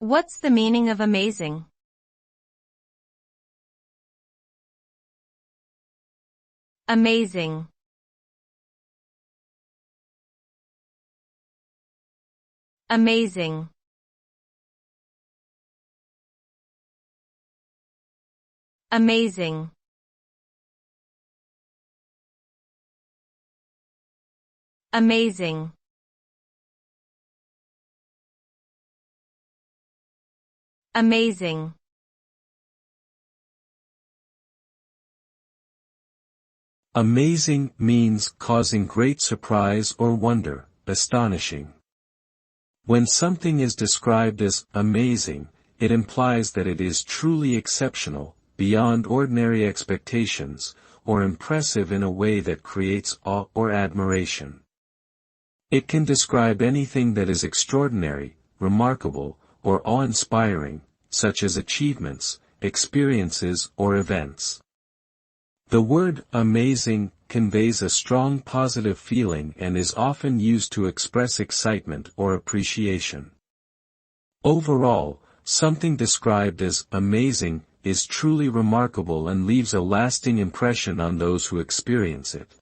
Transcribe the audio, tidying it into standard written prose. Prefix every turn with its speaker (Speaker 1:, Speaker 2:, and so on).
Speaker 1: What's the meaning of amazing? Amazing. Amazing. Amazing. Amazing. Amazing.
Speaker 2: Amazing means causing great surprise or wonder, astonishing. When something is described as amazing, it implies that it is truly exceptional, beyond ordinary expectations, or impressive in a way that creates awe or admiration. It can describe anything that is extraordinary, remarkable, or awe-inspiring, such as achievements, experiences, or events. The word amazing conveys a strong positive feeling and is often used to express excitement or appreciation. Overall, something described as amazing is truly remarkable and leaves a lasting impression on those who experience it.